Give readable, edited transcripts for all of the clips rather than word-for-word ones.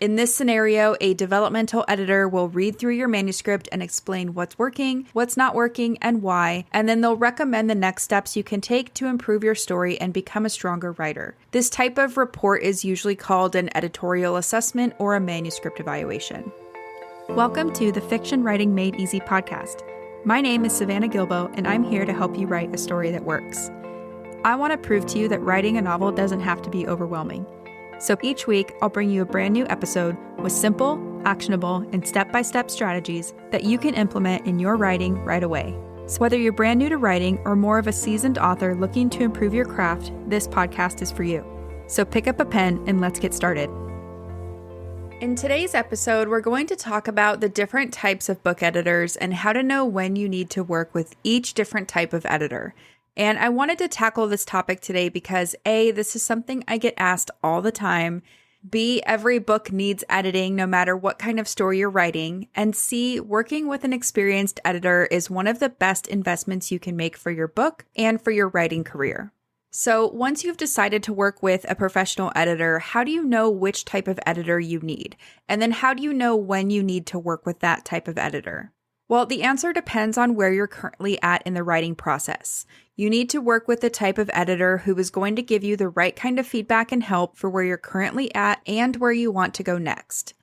In this scenario, a developmental editor will read through your manuscript and explain what's working, what's not working, and why, and then they'll recommend the next steps you can take to improve your story and become a stronger writer. This type of report is usually called an editorial assessment or a manuscript evaluation. Welcome to the Fiction Writing Made Easy podcast. My name is Savannah Gilbo, and I'm here to help you write a story that works. I want to prove to you that writing a novel doesn't have to be overwhelming. So each week, I'll bring you a brand new episode with simple, actionable, and step-by-step strategies that you can implement in your writing right away. So whether you're brand new to writing or more of a seasoned author looking to improve your craft, this podcast is for you. So pick up a pen and let's get started. In today's episode, we're going to talk about the different types of book editors and how to know when you need to work with each different type of editor. And I wanted to tackle this topic today because A, this is something I get asked all the time. B, every book needs editing no matter what kind of story you're writing. And C, working with an experienced editor is one of the best investments you can make for your book and for your writing career. So once you've decided to work with a professional editor, how do you know which type of editor you need? And then how do you know when you need to work with that type of editor? Well, the answer depends on where you're currently at in the writing process. You need to work with the type of editor who is going to give you the right kind of feedback and help for where you're currently at and where you want to go next.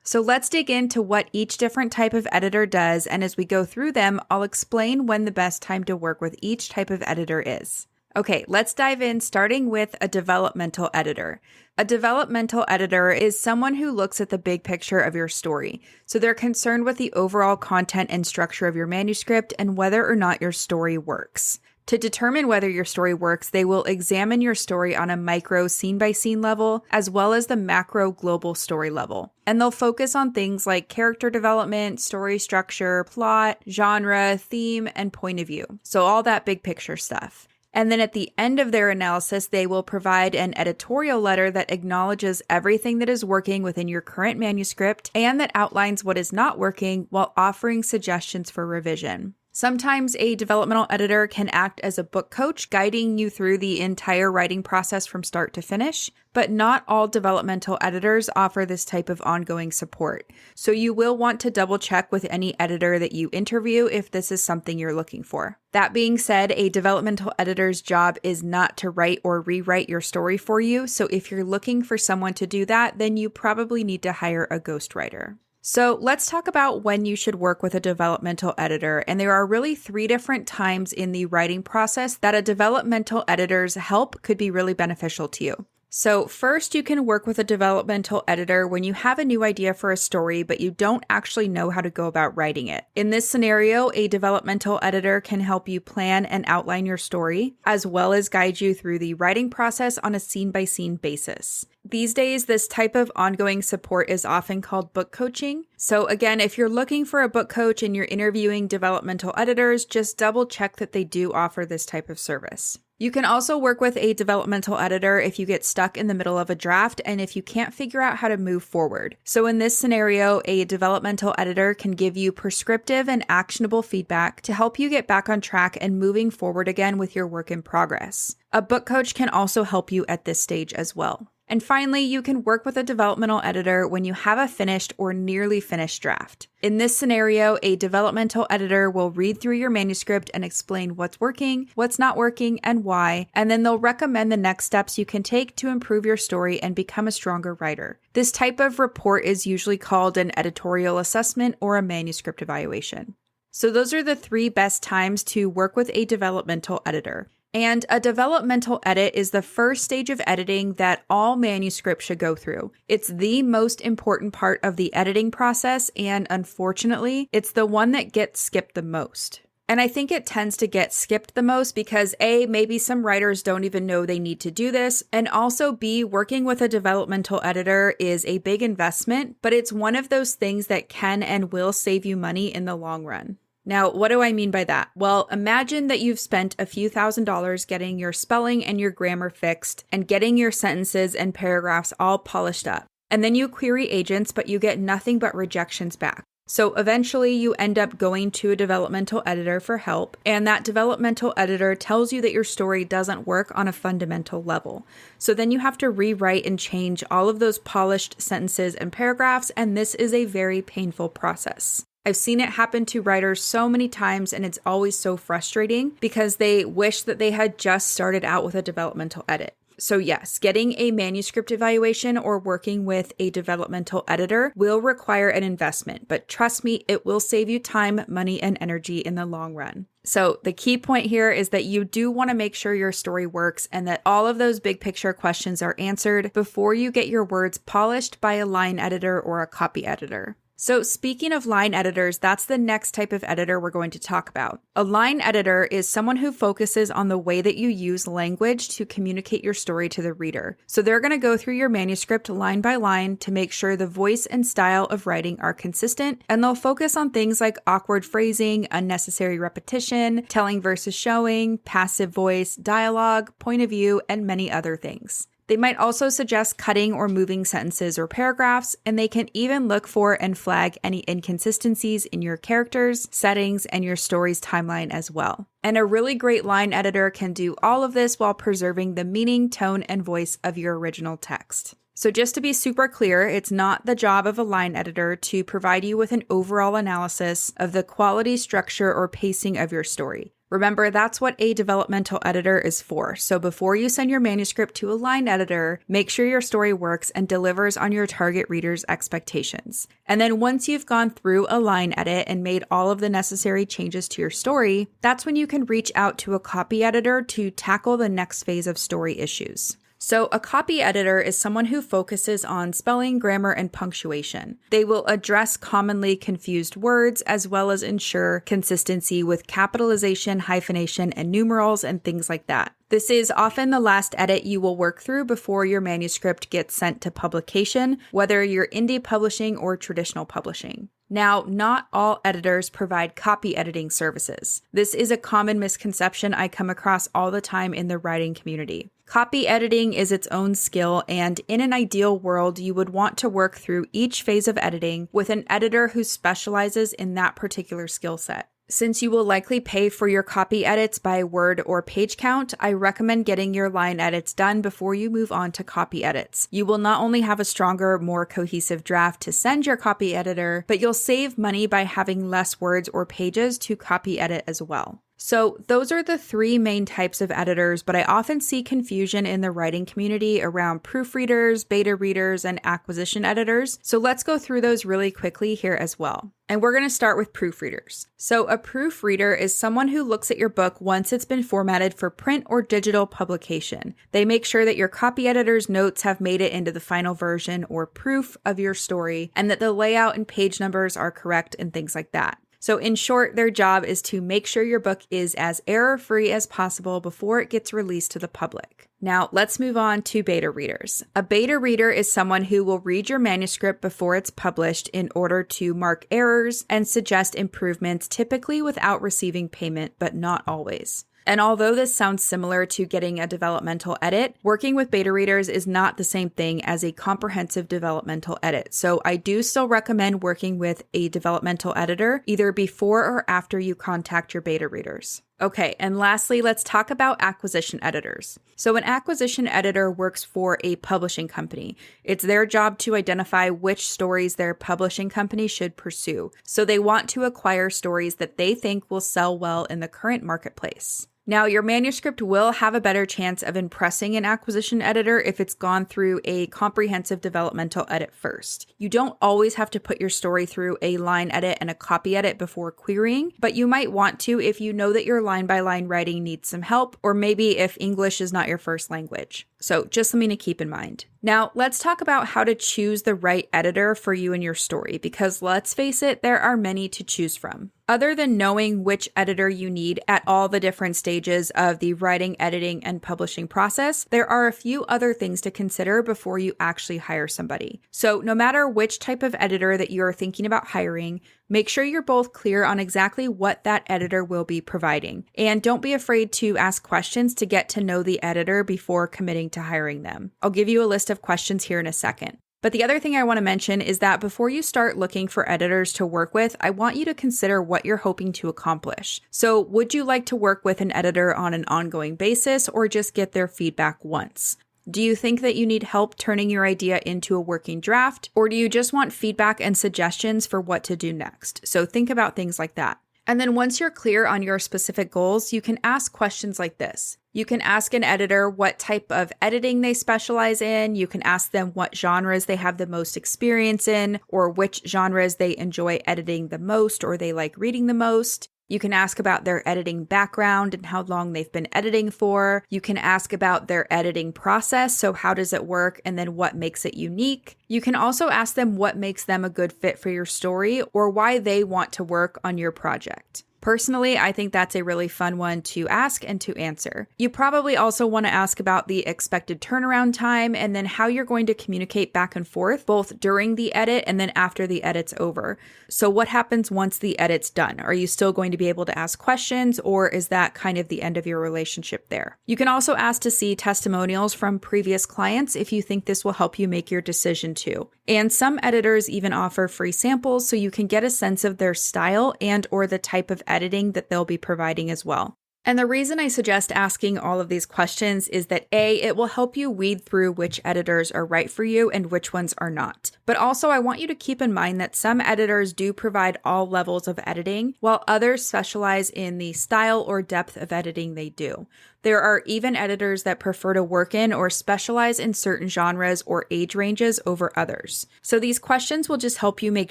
So let's dig into what each different type of editor does, and as we go through them, I'll explain when the best time to work with each type of editor is. Okay, let's dive in, starting with a developmental editor. A developmental editor is someone who looks at the big picture of your story. So they're concerned with the overall content and structure of your manuscript and whether or not your story works. To determine whether your story works, they will examine your story on a micro scene-by-scene level, as well as the macro global story level. And they'll focus on things like character development, story structure, plot, genre, theme, and point of view. So all that big picture stuff. And then at the end of their analysis, they will provide an editorial letter that acknowledges everything that is working within your current manuscript and that outlines what is not working while offering suggestions for revision. Sometimes a developmental editor can act as a book coach, guiding you through the entire writing process from start to finish, but not all developmental editors offer this type of ongoing support. So you will want to double check with any editor that you interview if this is something you're looking for. That being said, a developmental editor's job is not to write or rewrite your story for you. So if you're looking for someone to do that, then you probably need to hire a ghostwriter. So let's talk about when you should work with a developmental editor. And there are really 3 different times in the writing process that a developmental editor's help could be really beneficial to you. So first, you can work with a developmental editor when you have a new idea for a story, but you don't actually know how to go about writing it. In this scenario, a developmental editor can help you plan and outline your story, as well as guide you through the writing process on a scene-by-scene basis. These days, this type of ongoing support is often called book coaching. So again, if you're looking for a book coach and you're interviewing developmental editors, just double check that they do offer this type of service. You can also work with a developmental editor if you get stuck in the middle of a draft and if you can't figure out how to move forward. So in this scenario, a developmental editor can give you prescriptive and actionable feedback to help you get back on track and moving forward again with your work in progress. A book coach can also help you at this stage as well. And finally, you can work with a developmental editor when you have a finished or nearly finished draft. In this scenario, a developmental editor will read through your manuscript and explain what's working, what's not working, and why, and then they'll recommend the next steps you can take to improve your story and become a stronger writer. This type of report is usually called an editorial assessment or a manuscript evaluation. So those are the 3 best times to work with a developmental editor. And a developmental edit is the first stage of editing that all manuscripts should go through. It's the most important part of the editing process, and unfortunately, it's the one that gets skipped the most. And I think it tends to get skipped the most because A, maybe some writers don't even know they need to do this, and also B, working with a developmental editor is a big investment, but it's one of those things that can and will save you money in the long run. Now, what do I mean by that? Well, imagine that you've spent a few $1,000s getting your spelling and your grammar fixed and getting your sentences and paragraphs all polished up. And then you query agents, but you get nothing but rejections back. So eventually you end up going to a developmental editor for help, and that developmental editor tells you that your story doesn't work on a fundamental level. So then you have to rewrite and change all of those polished sentences and paragraphs, and this is a very painful process. I've seen it happen to writers so many times, and it's always so frustrating because they wish that they had just started out with a developmental edit. So yes, getting a manuscript evaluation or working with a developmental editor will require an investment, but trust me, it will save you time, money, and energy in the long run. So the key point here is that you do want to make sure your story works and that all of those big picture questions are answered before you get your words polished by a line editor or a copy editor. So speaking of line editors, that's the next type of editor we're going to talk about. A line editor is someone who focuses on the way that you use language to communicate your story to the reader. So they're going to go through your manuscript line by line to make sure the voice and style of writing are consistent, and they'll focus on things like awkward phrasing, unnecessary repetition, telling versus showing, passive voice, dialogue, point of view, and many other things. They might also suggest cutting or moving sentences or paragraphs, and they can even look for and flag any inconsistencies in your characters, settings, and your story's timeline as well. And a really great line editor can do all of this while preserving the meaning, tone, and voice of your original text. So just to be super clear, it's not the job of a line editor to provide you with an overall analysis of the quality, structure, or pacing of your story. Remember, that's what a developmental editor is for. So before you send your manuscript to a line editor, make sure your story works and delivers on your target reader's expectations. And then once you've gone through a line edit and made all of the necessary changes to your story, that's when you can reach out to a copy editor to tackle the next phase of story issues. So a copy editor is someone who focuses on spelling, grammar, and punctuation. They will address commonly confused words as well as ensure consistency with capitalization, hyphenation, and numerals and things like that. This is often the last edit you will work through before your manuscript gets sent to publication, whether you're indie publishing or traditional publishing. Now, not all editors provide copy editing services. This is a common misconception I come across all the time in the writing community. Copy editing is its own skill, and in an ideal world, you would want to work through each phase of editing with an editor who specializes in that particular skill set. Since you will likely pay for your copy edits by word or page count, I recommend getting your line edits done before you move on to copy edits. You will not only have a stronger, more cohesive draft to send your copy editor, but you'll save money by having less words or pages to copy edit as well. So those are the three main types of editors, but I often see confusion in the writing community around proofreaders, beta readers, and acquisition editors. So let's go through those really quickly here as well. And we're going to start with proofreaders. So a proofreader is someone who looks at your book once it's been formatted for print or digital publication. They make sure that your copy editor's notes have made it into the final version or proof of your story, and that the layout and page numbers are correct and things like that. So in short, their job is to make sure your book is as error-free as possible before it gets released to the public. Now, let's move on to beta readers. A beta reader is someone who will read your manuscript before it's published in order to mark errors and suggest improvements, typically without receiving payment, but not always. And although this sounds similar to getting a developmental edit, working with beta readers is not the same thing as a comprehensive developmental edit. So I do still recommend working with a developmental editor either before or after you contact your beta readers. Okay, and lastly, let's talk about acquisition editors. So an acquisition editor works for a publishing company. It's their job to identify which stories their publishing company should pursue. So they want to acquire stories that they think will sell well in the current marketplace. Now, your manuscript will have a better chance of impressing an acquisition editor if it's gone through a comprehensive developmental edit first. You don't always have to put your story through a line edit and a copy edit before querying, but you might want to if you know that your line-by-line writing needs some help, or maybe if English is not your first language. So just something to keep in mind. Now, let's talk about how to choose the right editor for you and your story, because let's face it, there are many to choose from. Other than knowing which editor you need at all the different stages of the writing, editing, and publishing process, there are a few other things to consider before you actually hire somebody. So no matter which type of editor that you're thinking about hiring, make sure you're both clear on exactly what that editor will be providing. And don't be afraid to ask questions to get to know the editor before committing to hiring them. I'll give you a list of questions here in a second. But the other thing I want to mention is that before you start looking for editors to work with, I want you to consider what you're hoping to accomplish. So would you like to work with an editor on an ongoing basis or just get their feedback once? Do you think that you need help turning your idea into a working draft, or do you just want feedback and suggestions for what to do next? So think about things like that. And then once you're clear on your specific goals, you can ask questions like this. You can ask an editor what type of editing they specialize in. You can ask them what genres they have the most experience in, or which genres they enjoy editing the most or they like reading the most. You can ask about their editing background and how long they've been editing for. You can ask about their editing process, so how does it work and then what makes it unique. You can also ask them what makes them a good fit for your story or why they want to work on your project. Personally, I think that's a really fun one to ask and to answer. You probably also want to ask about the expected turnaround time and then how you're going to communicate back and forth, both during the edit and then after the edit's over. So what happens once the edit's done? Are you still going to be able to ask questions, or is that kind of the end of your relationship there? You can also ask to see testimonials from previous clients if you think this will help you make your decision too. And some editors even offer free samples so you can get a sense of their style and or the type of editing that they'll be providing as well. And the reason I suggest asking all of these questions is that A, it will help you weed through which editors are right for you and which ones are not. But also I want you to keep in mind that some editors do provide all levels of editing, while others specialize in the style or depth of editing they do. There are even editors that prefer to work in or specialize in certain genres or age ranges over others. So these questions will just help you make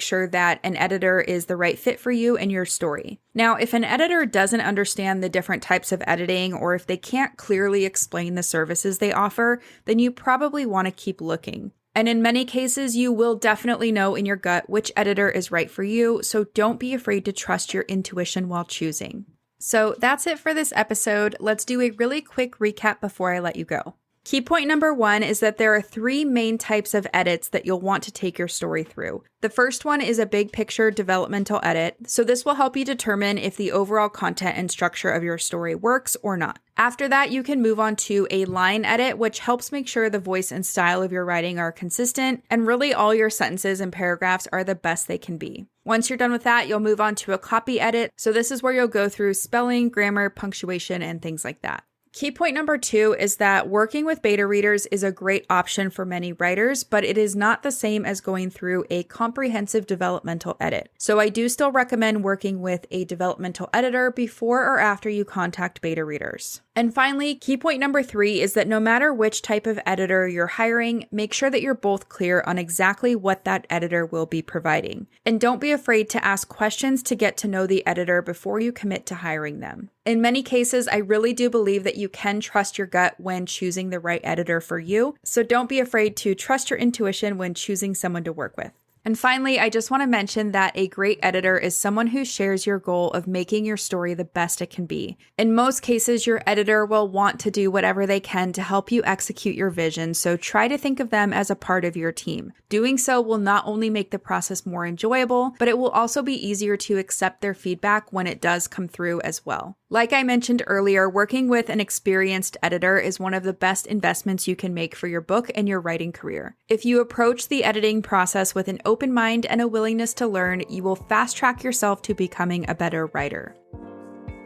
sure that an editor is the right fit for you and your story. Now, if an editor doesn't understand the different types of editing, or if they can't clearly explain the services they offer, then you probably want to keep looking. And in many cases, you will definitely know in your gut which editor is right for you, so don't be afraid to trust your intuition while choosing. So that's it for this episode. Let's do a really quick recap before I let you go. Key point number 1 is that there are 3 main types of edits that you'll want to take your story through. The first one is a big picture developmental edit, so this will help you determine if the overall content and structure of your story works or not. After that, you can move on to a line edit, which helps make sure the voice and style of your writing are consistent, and really all your sentences and paragraphs are the best they can be. Once you're done with that, you'll move on to a copy edit, so this is where you'll go through spelling, grammar, punctuation, and things like that. Key point number 2 is that working with beta readers is a great option for many writers, but it is not the same as going through a comprehensive developmental edit. So I do still recommend working with a developmental editor before or after you contact beta readers. And finally, key point number 3 is that no matter which type of editor you're hiring, make sure that you're both clear on exactly what that editor will be providing. And don't be afraid to ask questions to get to know the editor before you commit to hiring them. In many cases, I really do believe that you can trust your gut when choosing the right editor for you, so don't be afraid to trust your intuition when choosing someone to work with. And finally, I just want to mention that a great editor is someone who shares your goal of making your story the best it can be. In most cases, your editor will want to do whatever they can to help you execute your vision, so try to think of them as a part of your team. Doing so will not only make the process more enjoyable, but it will also be easier to accept their feedback when it does come through as well. Like I mentioned earlier, working with an experienced editor is one of the best investments you can make for your book and your writing career. If you approach the editing process with an open mind and a willingness to learn, you will fast track yourself to becoming a better writer.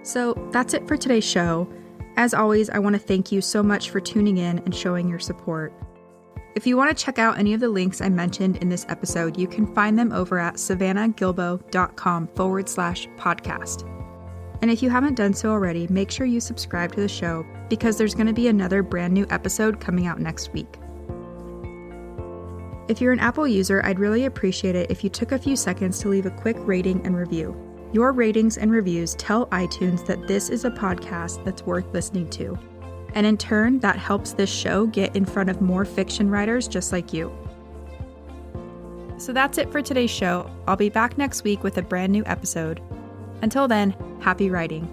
So that's it for today's show. As always, I want to thank you so much for tuning in and showing your support. If you want to check out any of the links I mentioned in this episode, you can find them over at savannahgilbo.com/podcast. And if you haven't done so already, make sure you subscribe to the show because there's going to be another brand new episode coming out next week. If you're an Apple user, I'd really appreciate it if you took a few seconds to leave a quick rating and review. Your ratings and reviews tell iTunes that this is a podcast that's worth listening to. And in turn, that helps this show get in front of more fiction writers just like you. So that's it for today's show. I'll be back next week with a brand new episode. Until then, happy writing.